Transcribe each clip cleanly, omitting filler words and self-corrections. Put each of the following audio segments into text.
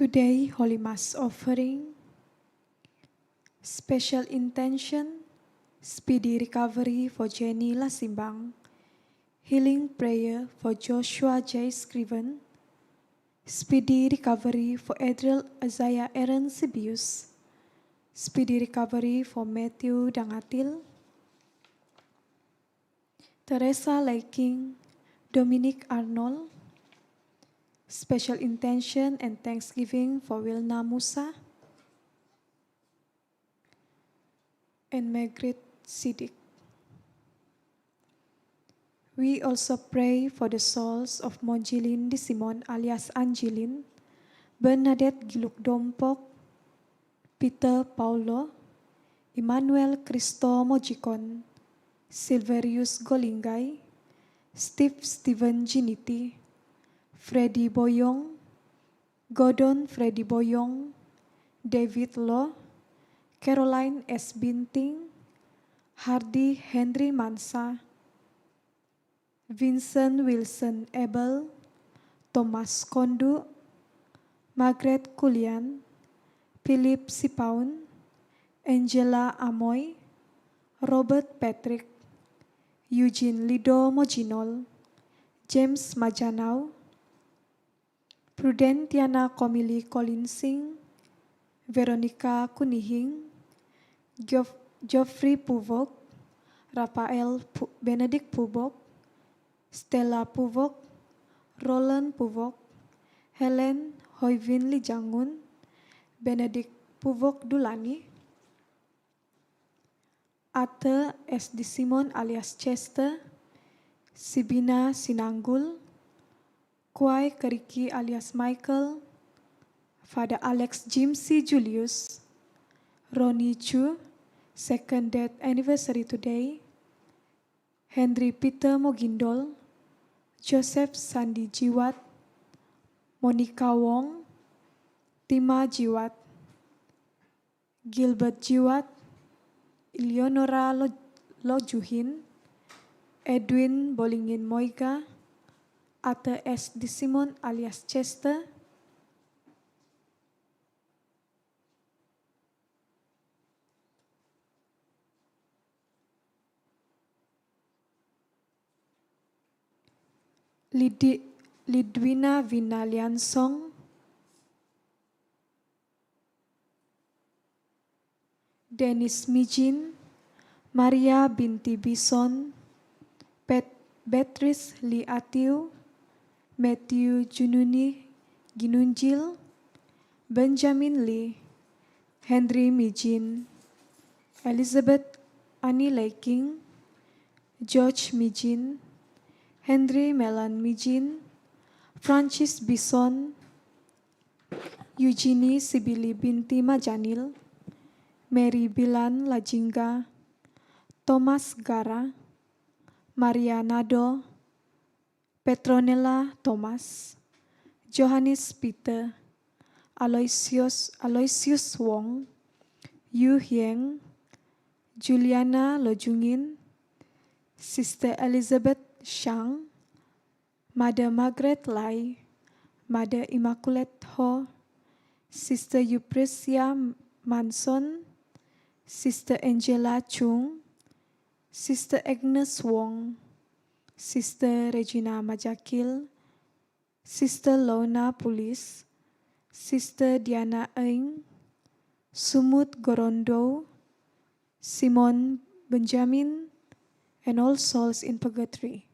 Today, Holy Mass offering, special intention, speedy recovery for Jenny Lasimbang, healing prayer for Joshua J. Scriven, speedy recovery for Adriel Isaiah Aaron Sibius, speedy recovery for Matthew Dangatil, Teresa Laking, Dominic Arnold, special intention and thanksgiving for Wilna Musa and Margaret Siddiq. We also pray for the souls of Monjilin Di Simon alias Angelin, Bernadette Giluk Dompok, Peter Paulo, Emmanuel Cristo Mojikon, Silverius Golingay, Stephen Giniti, Freddy Boyong, Gordon Freddy Boyong, David Lo, Caroline S. Binting, Hardy Henry Mansa, Vincent Wilson Abel, Thomas Kondu, Margaret Kulian, Philip Sipaun, Angela Amoy, Robert Patrick, Eugene Lido Mojinol, James Majanau, Prudentiana Komili Colinsing, Veronica Kunihing, Geoffrey Puvok, Rafael Benedict Puvok, Stella Puvok, Roland Puvok, Helen Hoivin Lijangun, Benedict Puvok Dulani, Arthur S. D. Simon alias Chester, Sibina Sinanggul, Kwai Keriki alias Michael, Father Alex Jim C. Julius, Ronnie Chu, second death anniversary today, Henry Peter Mogindol, Joseph Sandi Jiwat, Monica Wong, Tima Jiwat, Gilbert Jiwat, Eleonora Lojuhin, Edwin Bolingin Moiga, Arthur S. D. Simon alias Chester, Lidwina Vina Liansong, Dennis Mijin, Maria binti Bison, Beatrice Lee Atiu, Matthew Jununi Ginunjil, Benjamin Lee, Henry Mijin, Elizabeth Annie Laking, George Mijin, Henry Melan Mijin, Francis Bison, Eugenie Sibili binti Majanil, Mary Bilan Lajingga, Thomas Gara, Maria Nado, Petronella Thomas, Johannes Peter, Aloysius Wong, Yu Hieng, Juliana Lojungin, Sister Elizabeth Shang, Mother Margaret Lai, Mother Immaculate Ho, Sister Eupresia Manson, Sister Angela Chung, Sister Agnes Wong, Sister Regina Majakil, Sister Lona Pulis, Sister Diana Eng, Sumut Gorondo, Simon Benjamin, and all souls in purgatory.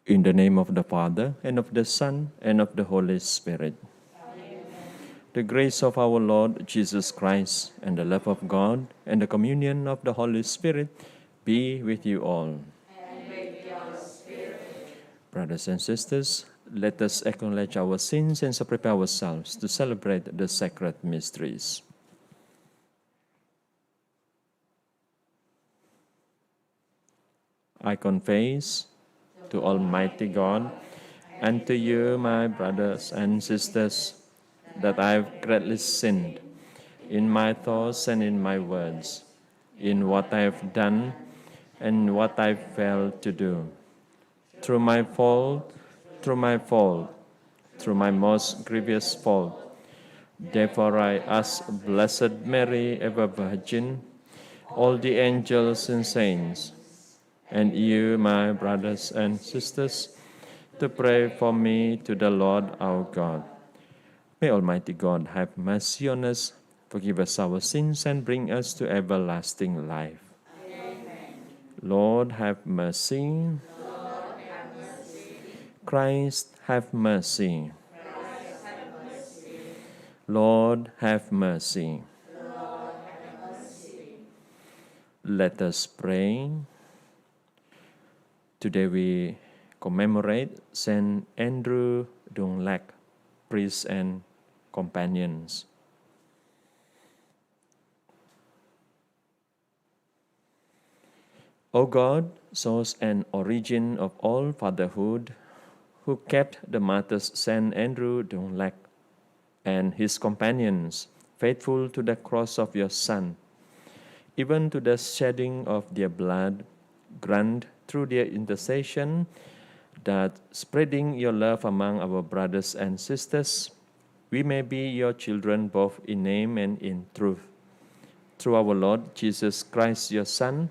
In the name of the Father, and of the Son, and of the Holy Spirit. Amen. The grace of our Lord Jesus Christ, and the love of God, and the communion of the Holy Spirit be with you all. And with your spirit. Brothers and sisters, let us acknowledge our sins and so prepare ourselves to celebrate the sacred mysteries. I confess to Almighty God and to you, my brothers and sisters, that I have greatly sinned in my thoughts and in my words, in what I have done and what I failed to do. Through my fault, through my most grievous fault. Therefore I ask Blessed Mary, ever Virgin, all the angels and saints, and you, my brothers and sisters, to pray for me to the Lord our God. May Almighty God have mercy on us, forgive us our sins, and bring us to everlasting life. Amen. Lord, have mercy. Lord, have mercy. Christ, have mercy. Christ, have mercy. Lord, have mercy. Lord, have mercy. Let us pray. Today we commemorate Saint Andrew Dŭng-Ląc, priest and companions. O God, source and origin of all fatherhood, who kept the martyrs Saint Andrew Dŭng-Ląc and his companions faithful to the cross of your Son, even to the shedding of their blood, grant through their intercession that, spreading your love among our brothers and sisters, we may be your children both in name and in truth. Through our Lord Jesus Christ, your Son,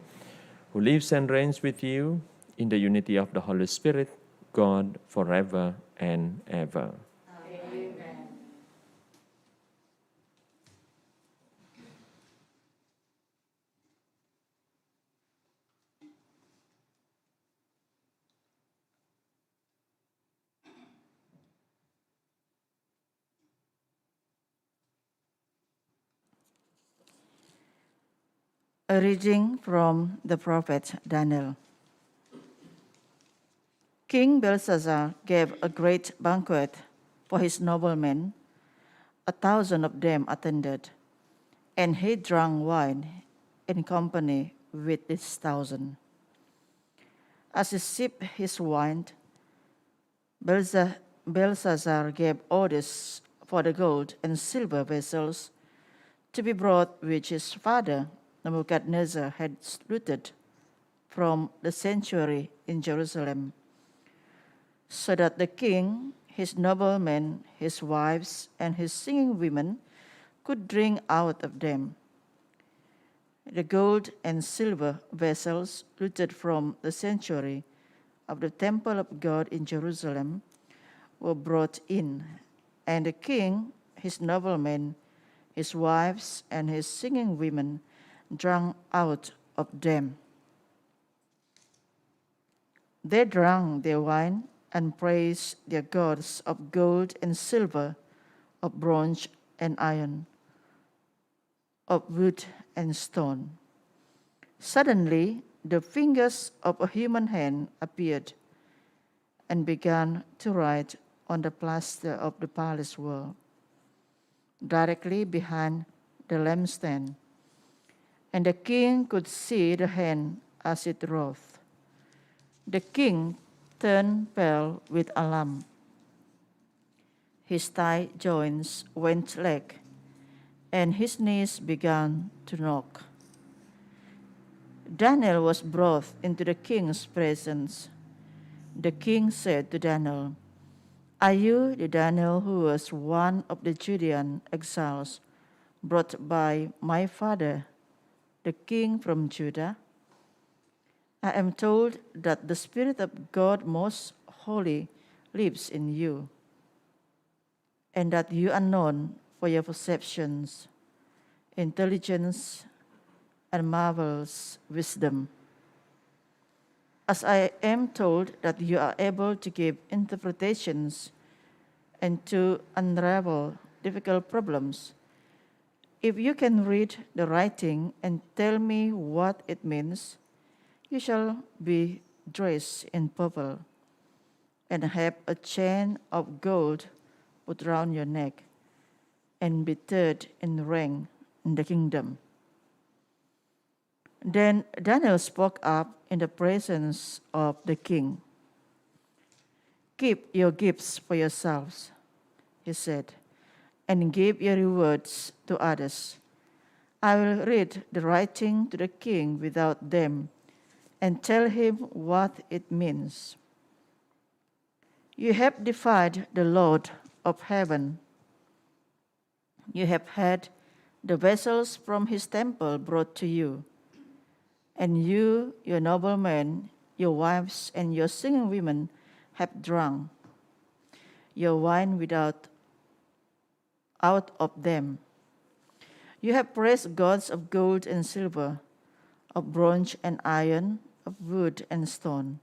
who lives and reigns with you in the unity of the Holy Spirit, God, forever and ever. Amen. A reading from the prophet Daniel. King Belshazzar gave a great banquet for his noblemen. 1,000 of them attended, and he drank wine in company with this 1,000. As he sipped his wine, Belshazzar gave orders for the gold and silver vessels to be brought, which his father Nebuchadnezzar had looted from the sanctuary in Jerusalem, so that the king, his noblemen, his wives, and his singing women could drink out of them. The gold and silver vessels looted from the sanctuary of the temple of God in Jerusalem were brought in, and the king, his noblemen, his wives, and his singing women drank out of them. They drank their wine and praised their gods of gold and silver, of bronze and iron, of wood and stone. Suddenly, the fingers of a human hand appeared and began to write on the plaster of the palace wall, directly behind the lampstand. And the king could see the hand as it wrote. The king turned pale with alarm. His thigh joints went limp, and his knees began to knock. Daniel was brought into the king's presence. The king said to Daniel, "Are you the Daniel who was one of the Judean exiles brought by my father, the king from Judah? I am told that the Spirit of God Most Holy lives in you, and that you are known for your perceptions, intelligence, and marvelous wisdom. as I am told that you are able to give interpretations and to unravel difficult problems. If you can read the writing and tell me what it means, you shall be dressed in purple and have a chain of gold put round your neck and be third in rank in the kingdom. Then Daniel spoke up in the presence of the king. Keep your gifts for yourselves, he said, and give your rewards to others. I will read the writing to the king without them and tell him what it means. You have defied the Lord of heaven. You have had the vessels from his temple brought to you, and you, your noblemen, your wives, and your singing women have drunk your wine out of them. You have praised gods of gold and silver, of bronze and iron, of wood and stone,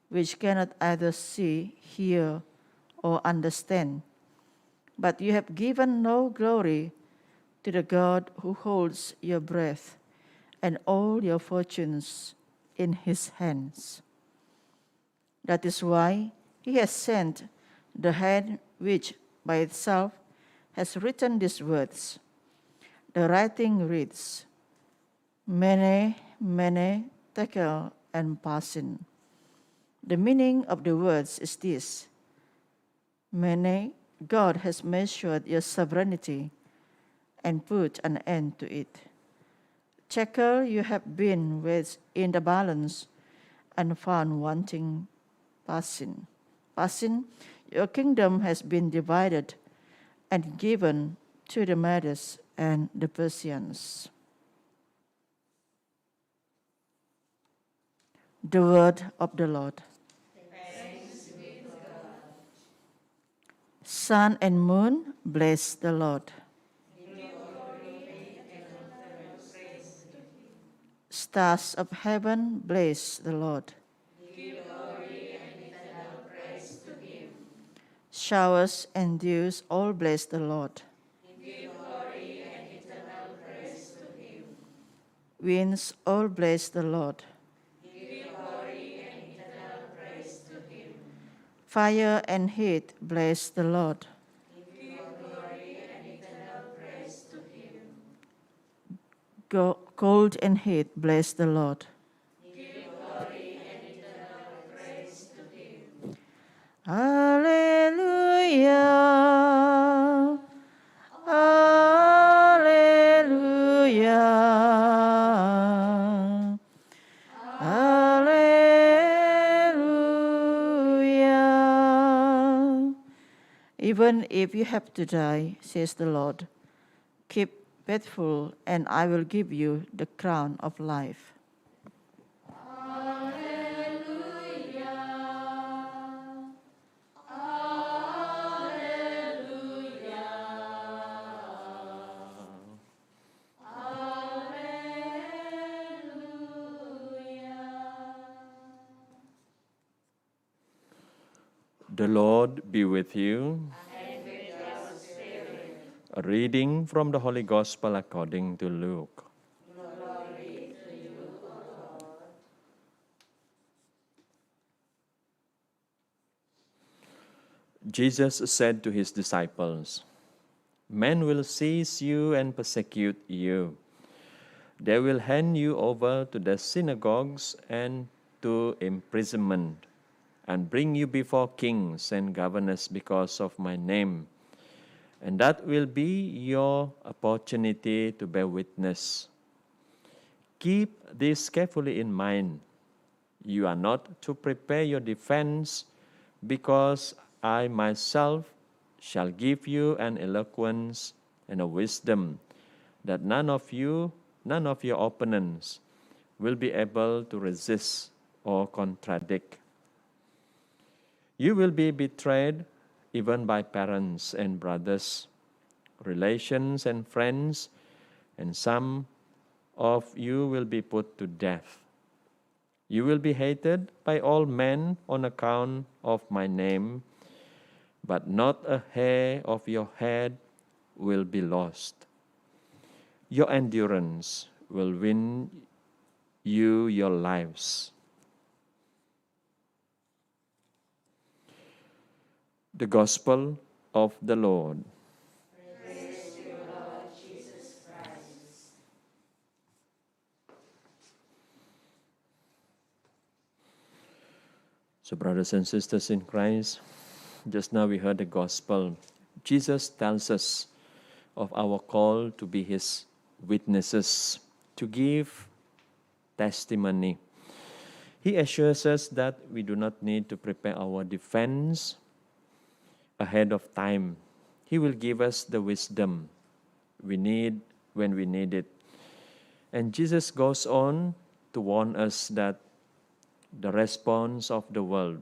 which cannot either see, hear, or understand. But you have given no glory to the God who holds your breath and all your fortunes in his hands. That is why he has sent the hand which by itself has written these words. The writing reads, Mene, Mene, Tekel, and Parsin. The meaning of the words is this: Mene, God has measured your sovereignty and put an end to it. Tekel, you have been weighed in the balance and found wanting. Parsin, your kingdom has been divided and given to the Martyrs and the Persians. The word of the Lord. Sun and moon, bless the Lord. Stars of heaven, bless the Lord. Showers and dews, all bless the Lord. Winds, all bless the Lord. Fire and heat, bless the Lord. Cold and heat, bless the Lord. Alleluia. Alleluia. Alleluia. Even if you have to die, says the Lord, keep faithful, and I will give you the crown of life. The Lord be with you. A reading from the Holy Gospel according to Luke. Jesus said to his disciples, Men will seize you and persecute you. They will hand you over to the synagogues and to imprisonment, and bring you before kings and governors because of my name. And that will be your opportunity to bear witness. Keep this carefully in mind. You are not to prepare your defense, because I myself shall give you an eloquence and a wisdom that none of your opponents will be able to resist or contradict. You will be betrayed even by parents and brothers, relations and friends, and some of you will be put to death. You will be hated by all men on account of my name, but not a hair of your head will be lost. Your endurance will win you your lives. The Gospel of the Lord. So, brothers and sisters in Christ, just now we heard the Gospel. Jesus tells us of our call to be His witnesses, to give testimony. He assures us that we do not need to prepare our defense ahead of time. He will give us the wisdom we need when we need it. And Jesus goes on to warn us that the response of the world,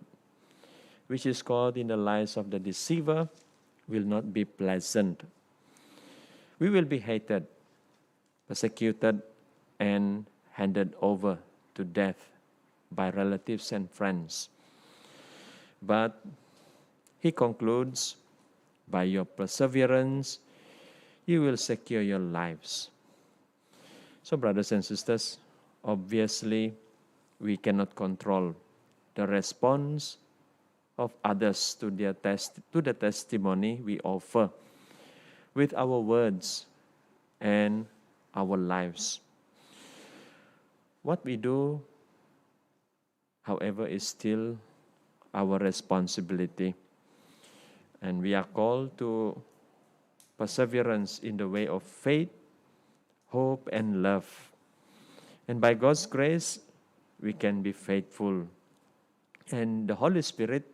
which is caught in the lies of the deceiver, will not be pleasant. We will be hated, persecuted, and handed over to death by relatives and friends. But he concludes, by your perseverance, you will secure your lives. So, brothers and sisters, obviously, we cannot control the response of others to the testimony we offer with our words and our lives. What we do, however, is still our responsibility. And we are called to perseverance in the way of faith, hope, and love. And by God's grace, we can be faithful. And the Holy Spirit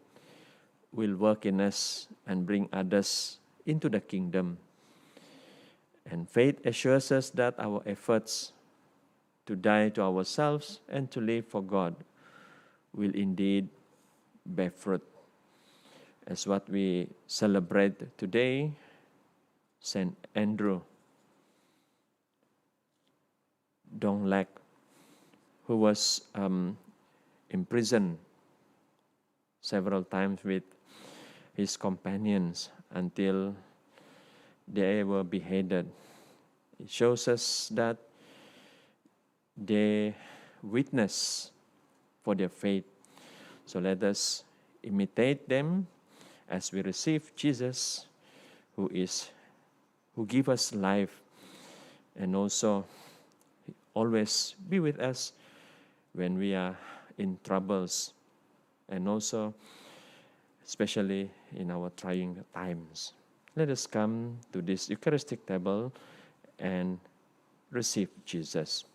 will work in us and bring others into the kingdom. And faith assures us that our efforts to die to ourselves and to live for God will indeed bear fruit. As what we celebrate today, Saint Andrew Dŭng-Ląc, who was imprisoned several times with his companions until they were beheaded. It shows us that they witness for their faith. So let us imitate them as we receive Jesus, who give us life, and also always be with us when we are in troubles, and also especially in our trying times. Let us come to this Eucharistic table and receive Jesus.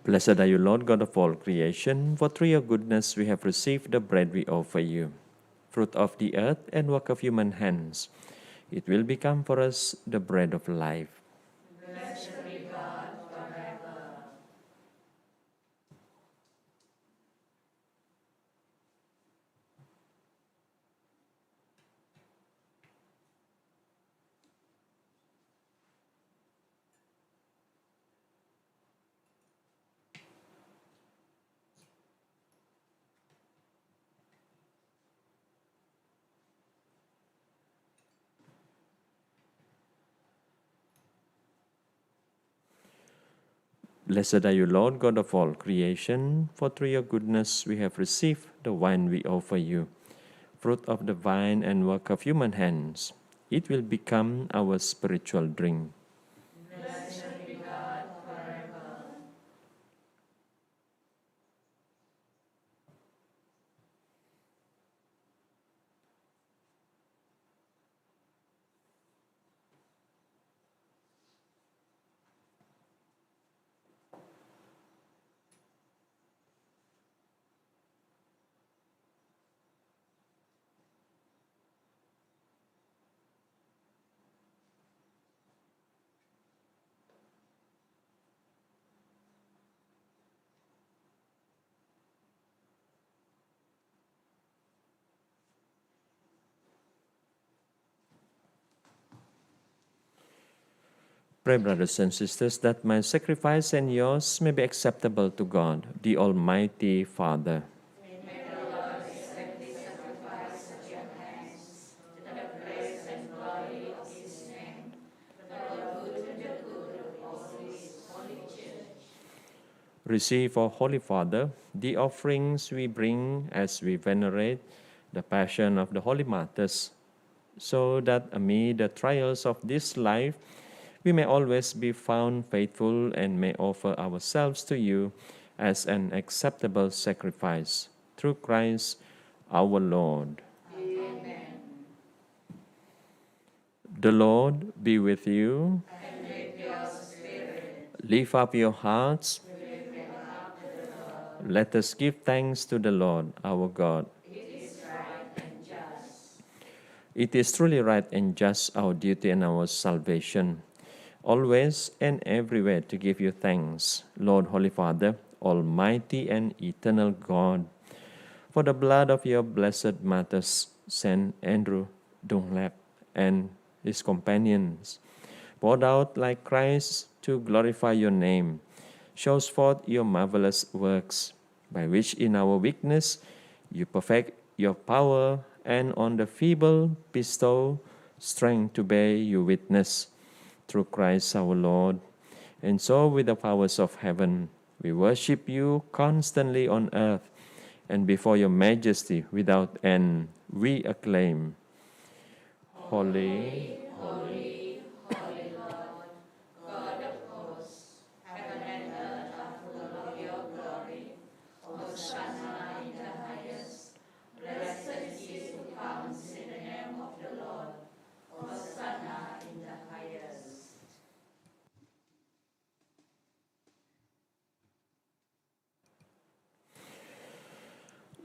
Blessed are you, Lord God of all creation, for through your goodness we have received the bread we offer you, fruit of the earth and work of human hands. It will become for us the bread of life. Blessed be God forever. Blessed are you, Lord, God of all creation, for through your goodness we have received the wine we offer you, fruit of the vine and work of human hands. It will become our spiritual drink. Pray, brothers and sisters, that my sacrifice and yours may be acceptable to God, the Almighty Father. Receive, O Holy Father, the offerings we bring as we venerate the passion of the Holy Martyrs, so that amid the trials of this life, we may always be found faithful and may offer ourselves to you as an acceptable sacrifice. Through Christ our Lord. Amen. The Lord be with you. And with your spirit. Lift up your hearts. Let us give thanks to the Lord our God. It is right and just. It is truly right and just, our duty and our salvation, always and everywhere to give you thanks, Lord, Holy Father, Almighty and eternal God, for the blood of your blessed martyrs, Saint Andrew, Dŭng-Ląc, and his companions, poured out like Christ to glorify your name, shows forth your marvelous works, by which in our weakness you perfect your power, and on the feeble bestow strength to bear you witness. Through Christ our Lord. And so with the powers of heaven, we worship you constantly on earth, and before your majesty without end, we acclaim, Holy, Holy, holy Lord, God of hosts, heaven and earth are full of your glory. Hosanna in the highest. Blessed is he who comes in the name of the Lord. Hosanna in the highest.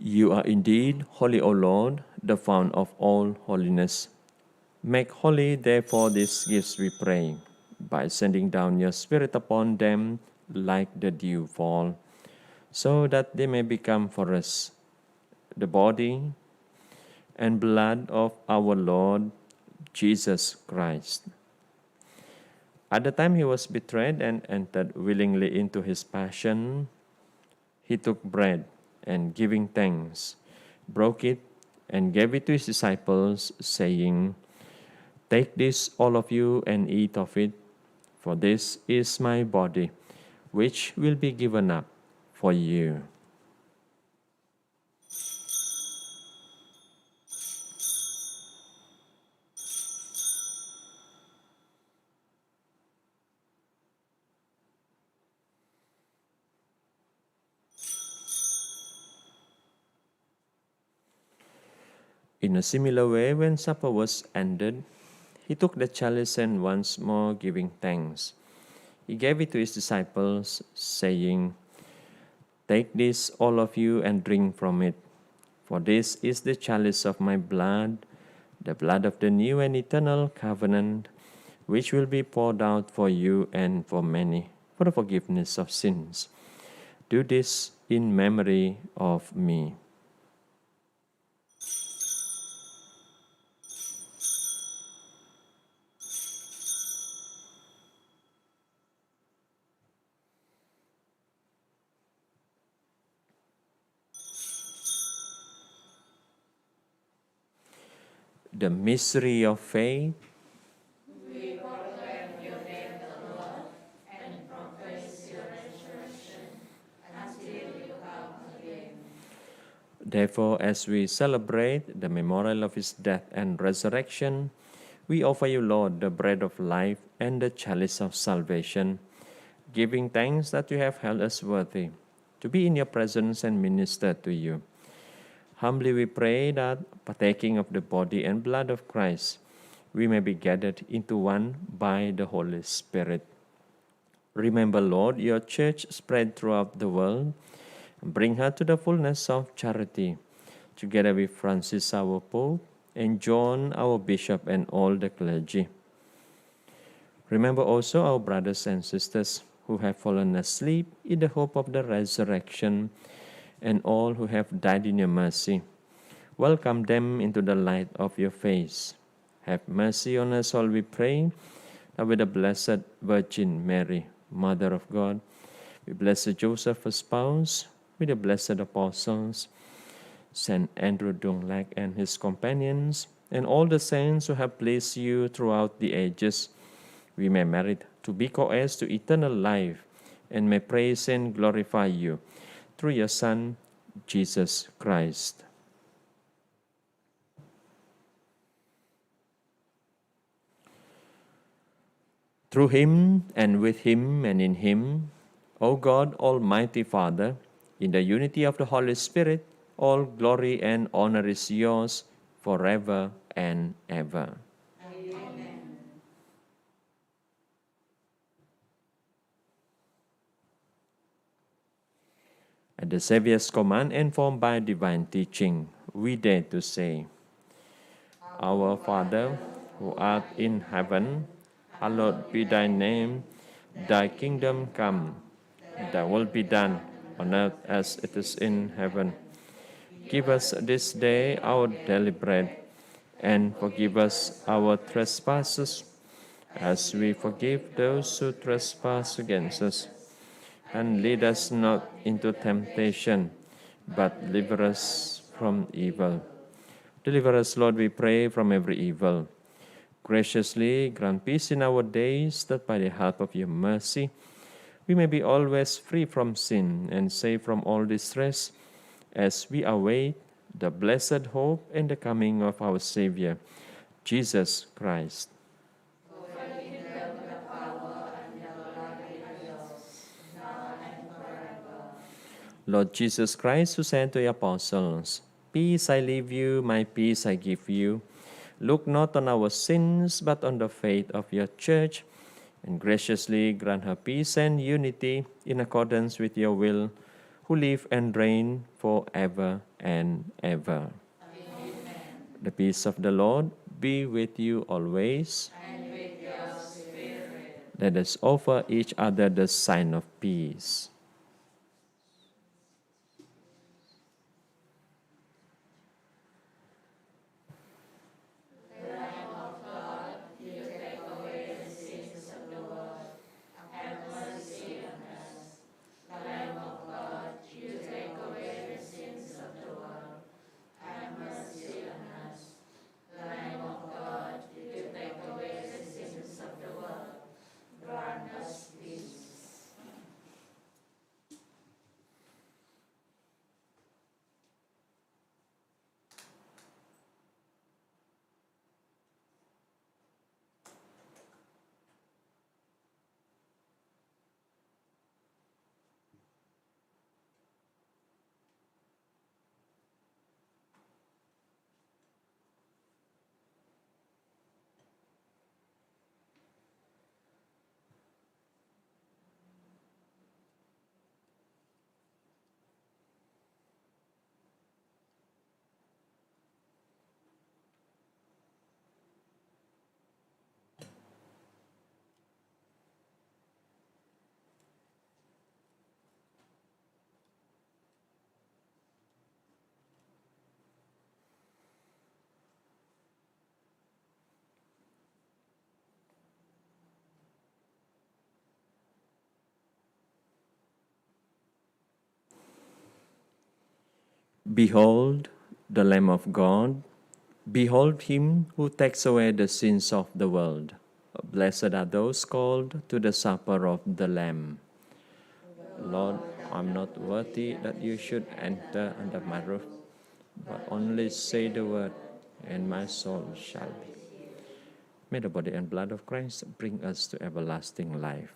You are indeed holy, O Lord, the fount of all holiness. Make holy, therefore, these gifts, we pray, by sending down your Spirit upon them like the dew fall, so that they may become for us the body and blood of our Lord Jesus Christ. At the time he was betrayed and entered willingly into his passion, he took bread and giving thanks, broke it and gave it to his disciples, saying, "Take this, all of you, and eat of it, for this is my body, which will be given up for you." In a similar way, when supper was ended, he took the chalice and once more giving thanks, he gave it to his disciples, saying, "Take this, all of you, and drink from it, for this is the chalice of my blood, the blood of the new and eternal covenant, which will be poured out for you and for many, for the forgiveness of sins. Do this in memory of me." The mystery of faith. We proclaim your name, the Lord, and proclaim your resurrection Therefore, as we celebrate the memorial of his death and resurrection, we offer you, Lord, the bread of life and the chalice of salvation, giving thanks that you have held us worthy to be in your presence and minister to you. Humbly we pray that, partaking of the body and blood of Christ, we may be gathered into one by the Holy Spirit. Remember, Lord, your church spread throughout the world, and bring her to the fullness of charity, together with Francis our Pope, and John our Bishop, and all the clergy. Remember also our brothers and sisters who have fallen asleep in the hope of the resurrection, and all who have died in your mercy. Welcome them into the light of your face. Have mercy on us all, we pray, that with the Blessed Virgin Mary, Mother of God, with Blessed Joseph, her spouse, with the blessed apostles, Saint Andrew Dŭng-Ląc and his companions, and all the saints who have pleased you throughout the ages, we may merit to be co-heirs to eternal life, and may praise and glorify you through your Son, Jesus Christ. Through him, and with him, and in him, O God, Almighty Father, in the unity of the Holy Spirit, all glory and honor is yours forever and ever. Amen. At the Saviour's command, informed by divine teaching, we dare to say, Our Father, who art in heaven, hallowed be thy name. Thy kingdom come, thy will be done on earth as it is in heaven. Give us this day our daily bread, and forgive us our trespasses, as we forgive those who trespass against us. And lead us not into temptation, but deliver us from evil. Deliver us, Lord, we pray, from every evil. Graciously grant peace in our days, that by the help of your mercy we may be always free from sin and safe from all distress, as we await the blessed hope and the coming of our Savior, Jesus Christ. Lord Jesus Christ, who said to your apostles, Peace I leave you, my peace I give you. Look not on our sins, but on the faith of your church, and graciously grant her peace and unity in accordance with your will, who live and reign forever and ever. Amen. The peace of the Lord be with you always. And with your spirit. Let us offer each other the sign of peace. Behold the Lamb of God. Behold him who takes away the sins of the world. Blessed are those called to the supper of the Lamb. Lord, I'm not worthy that you should enter under my roof, but only say the word, and my soul shall be. May the body and blood of Christ bring us to everlasting life.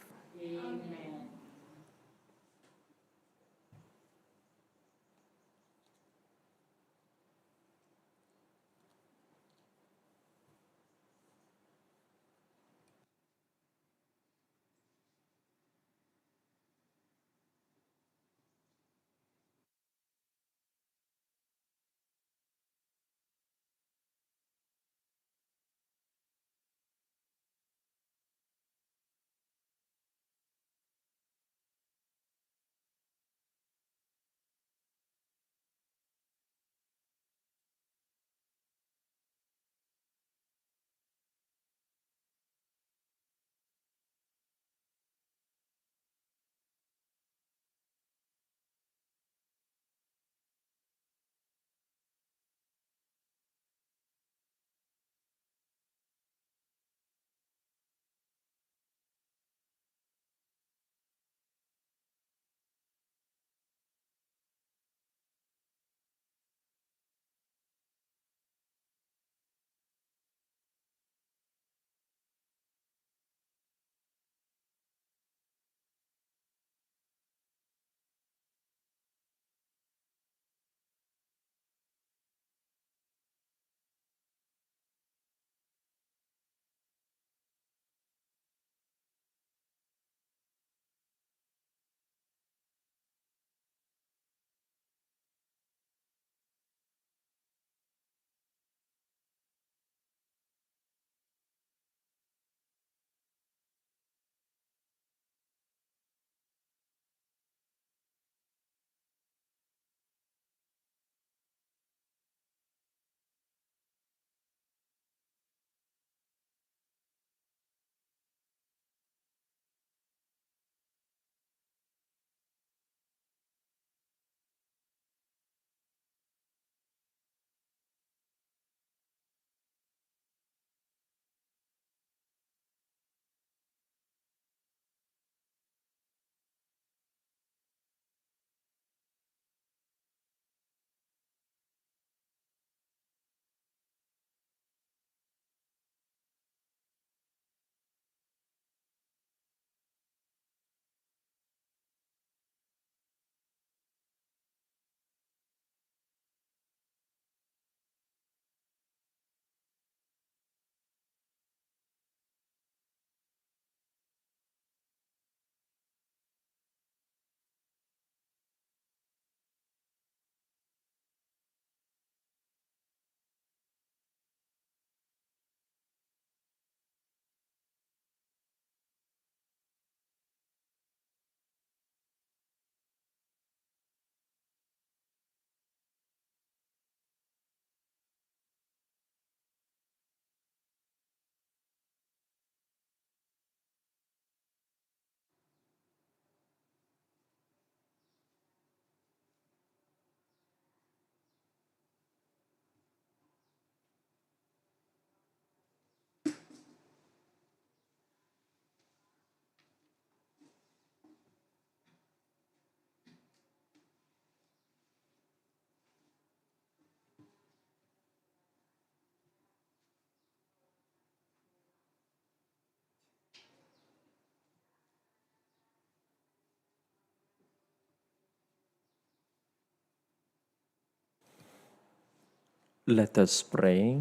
Let us pray.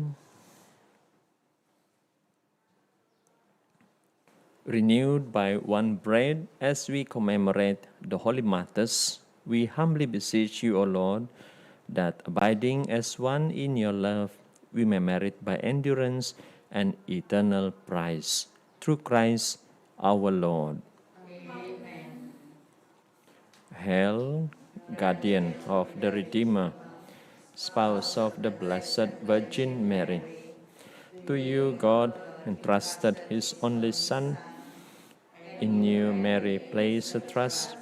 Renewed by one bread as we commemorate the Holy Martyrs, we humbly beseech you, O Lord, that abiding as one in your love, we may merit by endurance an eternal prize. Through Christ our Lord. Amen. Hail, guardian of the Redeemer, spouse of the Blessed Virgin Mary. To you God entrusted his only Son. In you Mary placed her trust.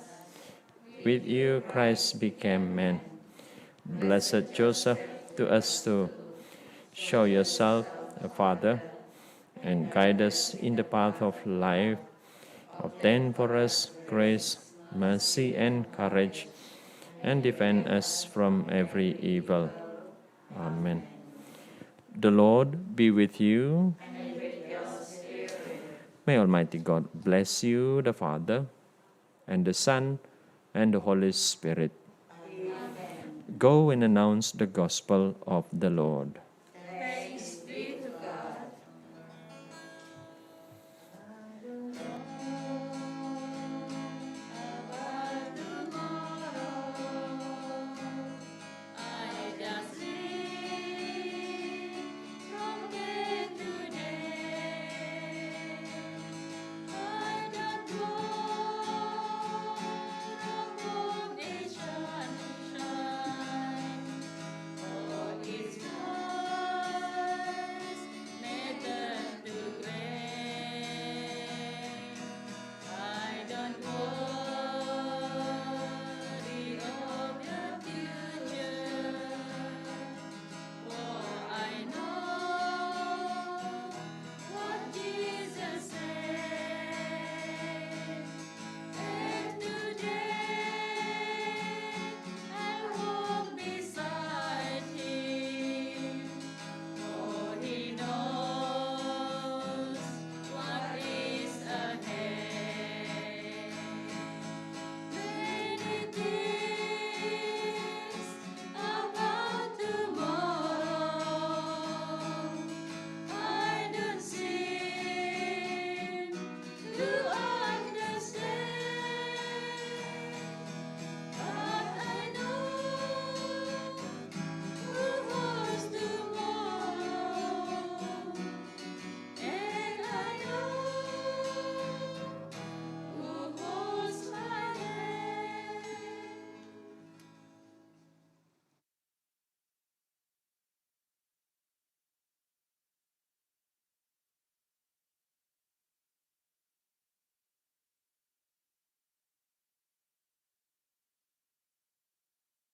With you Christ became man. Blessed Joseph, to us too, show yourself a father and guide us in the path of life. Obtain for us grace, mercy, and courage, and defend us from every evil. Amen. The Lord be with you. May Almighty God bless you, the Father, and the Son, and the Holy Spirit. Go and announce the gospel of the Lord.